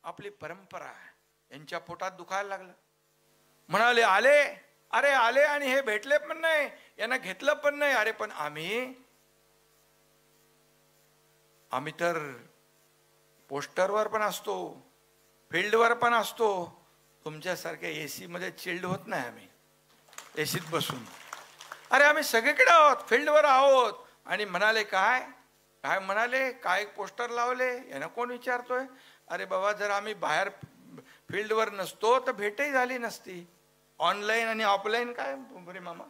आपली परंपरा आहे. यांच्या पोटात दुखायला लागलं. म्हणाले आले, अरे आले आणि हे भेटले पण नाही, यांना घेतलं पण नाही. अरे पण आम्ही तर पोस्टरवर पण असतो, फील्डवर पण असतो. तुमच्यासारख्या एसी मध्ये चिल्ड होत नाही आम्ही, एसीत बसून. अरे आम्ही सगळीकडे आहोत, फील्डवर आहोत. आणि म्हणाले काय काय म्हणाले, काय पोस्टर लावले, यांना कोण विचारतोय. अरे बाबा, जर आम्ही बाहेर फील्डवर नसतो तर भेटही झाली नसती. ऑनलाईन आणि ऑफलाईन काय बरे मामा,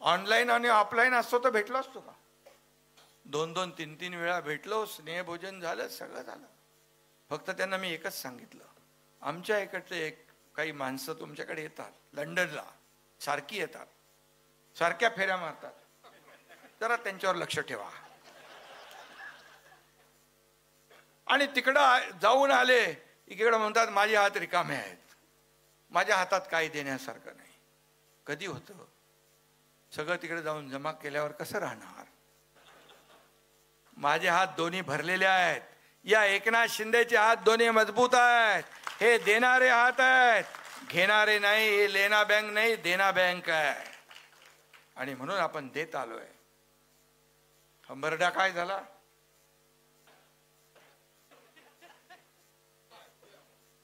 ऑनलाईन आणि ऑफलाईन असतो तर भेटलो असतो का? 2-2, 3-3 वेळा भेटलो, स्नेहभोजन झालं, सगळं झालं. फक्त त्यांना मी एकच सांगितलं, आमच्या इकडचे काही माणसं तुमच्याकडे येतात, लंडनला सारखी येतात, सारख्या फेऱ्या मारतात, जरा त्यांच्यावर लक्ष ठेवा. आणि तिकडं जाऊन आले, इकडे म्हणतात माझे हात रिकामे आहेत, माझ्या हातात काही देण्यासारखं नाही. कधी होतं? सगळं तिकडे जाऊन जमा केल्यावर कसं राहणार? माझे हात दोन्ही भरलेले आहेत. या एकनाथ शिंदेचे हात दोन्ही मजबूत आहेत. हे देणारे हात आहेत, घेणारे नाही. हे लेना बँक नाही, देना बँक आहे. आणि म्हणून आपण देत आलोय. हंबरडा काय झाला?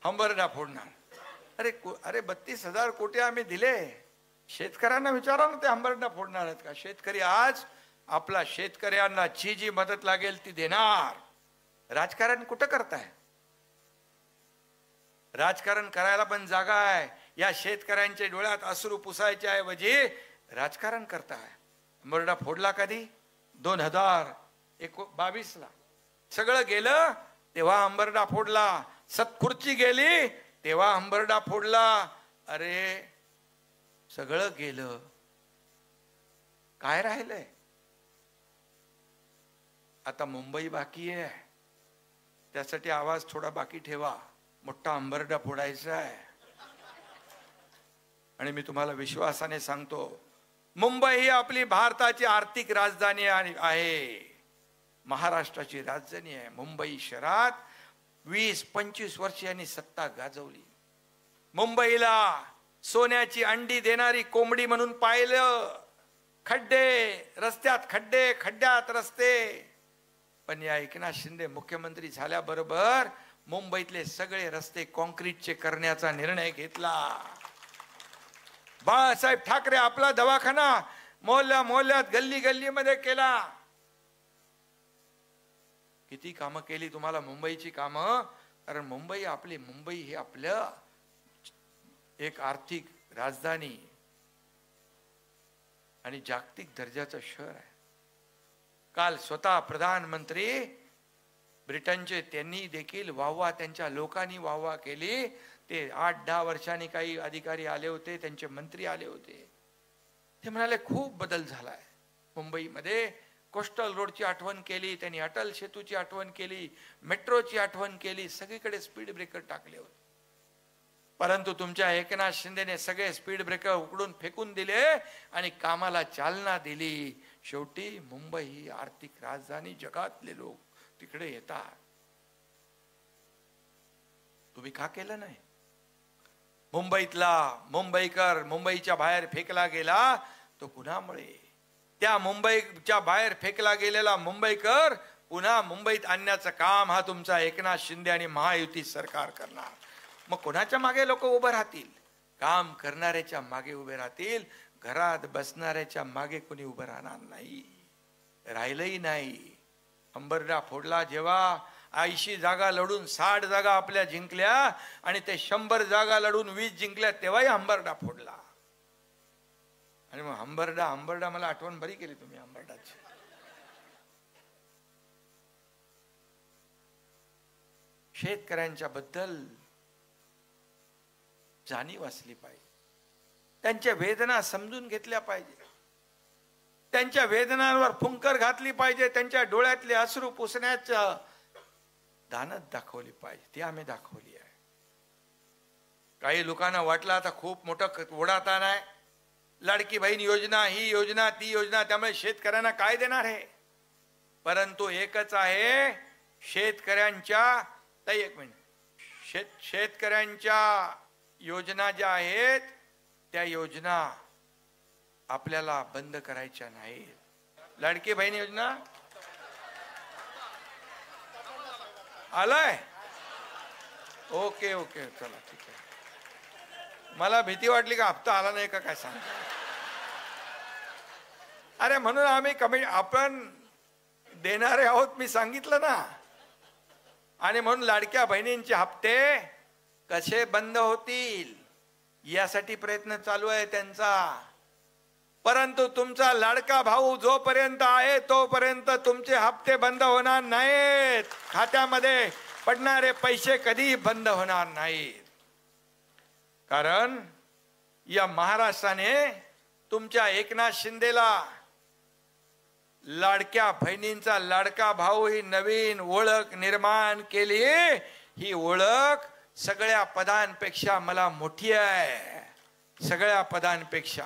हंबरडा फोडणार. अरे 32,000 कोटी आम्ही दिले. शेतकऱ्यांना विचारा ना, ते हंबरडा फोडणार आहेत का? शेतकरी आज आपला शेतकऱ्यांना जी मदत लागेल ती देणार. राजकारण कुठं करताय? राजकारण करायला पण जागा आहे. या शेतकऱ्यांच्या डोळ्यात अश्रू पुसायच्या ऐवजी राजकारण करताय. हंबरडा फोडला कधी? 2022ला सगळं गेलं तेव्हा हंबरडा फोडला. सत्खुर्ची गेली तेव्हा हंबरडा फोडला. अरे सगळं गेलं, काय राहिलंय? आता मुंबई बाकी आहे. त्यासाठी आवाज थोडा बाकी ठेवा. मोठा हंबरडा फोडायचा आहे. आणि मी तुम्हाला विश्वासाने सांगतो, मुंबई ही आपली भारताची आर्थिक राजधानी आहे, महाराष्ट्राची राजधानी आहे. मुंबई शहरात 20-25 वर्ष यांनी सत्ता गाजवली. मुंबईला सोन्याची अंडी देणारी कोंबडी म्हणून पाहिलं. खड्डे रस्त्यात, खड्डे खड्ड्यात रस्ते. पण या एकनाथ शिंदे मुख्यमंत्री झाल्याबरोबर मुंबईतले सगळे रस्ते कॉन्क्रीटचे करण्याचा निर्णय घेतला. बाळासाहेब ठाकरे आपला दवाखाना मोहल्ल्यात गल्ली गल्लीमध्ये केला. किती कामं केली तुम्हाला मुंबईची कामं. कारण मुंबई ही आपलं एक आर्थिक राजधानी आणि जागतिक दर्जाचं शहर आहे. काल स्वतः प्रधानमंत्री ब्रिटनचे, त्यांनी देखील वाहवा, त्यांच्या लोकांनी वाहवा केली. ते 8-10 वर्षांनी काही अधिकारी आले होते, त्यांचे मंत्री आले होते. ते म्हणाले खूप बदल झालाय मुंबईमध्ये. कोस्टल रोडची आठवण केली त्यांनी, अटल सेतूची आठवण केली, मेट्रोची आठवण केली, सगळीकडे स्पीड ब्रेकर टाकले होते. परंतु तुमच्या एकनाथ शिंदेने सगळे स्पीड ब्रेकर उकडून फेकून दिले आणि कामाला चालना दिली. शेवटी मुंबई ही आर्थिक राजधानी, जगातले लोक तिकडे येतात. तुम्ही का केलं नाही? मुंबईतला मुंबईकर मुंबईच्या बाहेर फेकला गेला तो कुणामुळे? त्या मुंबईच्या बाहेर फेकला गेलेला मुंबईकर पुन्हा मुंबईत आणण्याचं काम हा तुमचा एकनाथ शिंदे आणि महायुती सरकार करणार. मग कोणाच्या मागे लोक उभे राहतील? काम करणाऱ्याच्या मागे उभे राहतील. घरात बसणाऱ्याच्या मागे कोणी उभं राहणार नाही, राहिलंही नाही. हंबरडा फोडला जेव्हा 80 जागा लढून 60 जागा आपल्या जिंकल्या आणि ते 100 जागा लढून 20 जिंकल्या, तेव्हाही हंबरडा फोडला. आणि मग हंबरडा मला आठवण बरी केली तुम्ही हंबरडाची. शेतकऱ्यांच्या बद्दल जाणीव असली पाहिजे, त्यांच्या वेदना समजून घेतल्या पाहिजे, त्यांच्या वेदनांवर फुंकर घातली पाहिजे, त्यांच्या डोळ्यातले अश्रू पुसण्याचं दानत दाखवली पाहिजे. ती आम्ही दाखवली आहे. काही लोकांना वाटलं आता खूप मोठं ओढाताण आहे, लाडकी बहीण योजना, ही योजना, ती योजना, त्यामुळे शेतकऱ्यांना काय देणार आहे? परंतु एकच आहे, शेतकऱ्यांच्या ताई एक मिनिट, शेतकऱ्यांच्या योजना ज्या आहेत त्या योजना आपल्याला बंद करायच्या नाहीत. लाडकी बहीण योजना आलाय. ओके ओके चला ठीक आहे. मला भीती वाटली का हप्ता आला नाही का काय सांग. अरे म्हणून आम्ही कमी आपण देणारे आहोत मी सांगितलं ना. आणि म्हणून लाडक्या बहिणींचे हप्ते कसे बंद होतील यासाठी प्रयत्न चालू आहे त्यांचा. परंतु तुमचा लाडका भाऊ जोपर्यंत आहे तोपर्यंत तुमचे हप्ते बंद होणार नाहीत. खात्यामध्ये पडणारे पैसे कधी बंद होणार नाहीत. कारण या महाराष्ट्राने तुमच्या एकनाथ शिंदेला लाडक्या बहिणींचा लाडका भाऊ ही नवीन ओळख निर्माण केली. ही ओळख सगळ्या पदांपेक्षा मला मोठी आहे, सगळ्या पदांपेक्षा.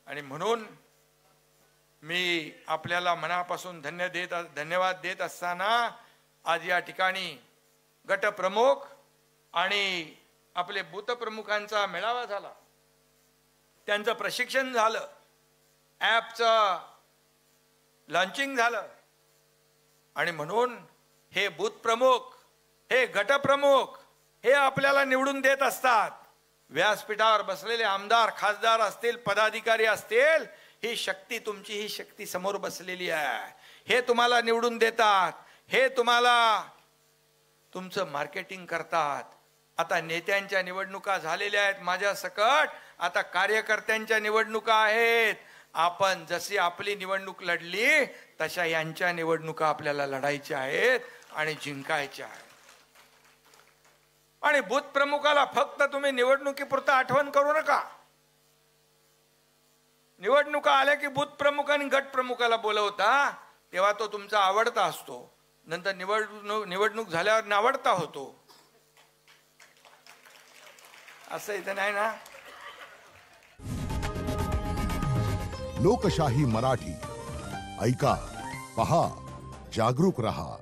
आणि म्हणून मी आपल्याला मनापासून धन्यवाद देत असताना आज या ठिकाणी गटप्रमुख आणि आपले बूथ प्रमुखांचा मेळावा झाला, त्यांचं प्रशिक्षण झालं, ॲपचं लॉन्चिंग झालं. आणि म्हणून हे बूथ प्रमुख, हे गटप्रमुख हे आपल्याला निवडून देत असतात. व्यासपीठावर बसलेले आमदार खासदार असतील पदाधिकारी असतील, ही शक्ती तुमची ही शक्ती समोर बसलेली आहे. हे तुम्हाला निवडून देतात, हे तुम्हाला तुमचं मार्केटिंग करतात. आता नेत्यांच्या निवडणुका झालेल्या आहेत माझ्या सकट, आता कार्यकर्त्यांच्या निवडणुका आहेत. आपण जशी आपली निवडणूक लढली तशा यांच्या निवडणुका आपल्याला लढायच्या आहेत आणि जिंकायच्या आहेत. आणि बूथ प्रमुखाला फक्त तुम्ही निवडणुकीपुरतं आठवण करू नका. निवडणुका आल्या की बूथ प्रमुख आणि गट प्रमुखाला बोलवता तेव्हा तो तुमचा आवडता असतो, नंतर निवडणूक झाल्यावर नावडता होतो. असं इथं नाही ना. लोकशाही मराठी ऐका, पहा, जागरूक रहा.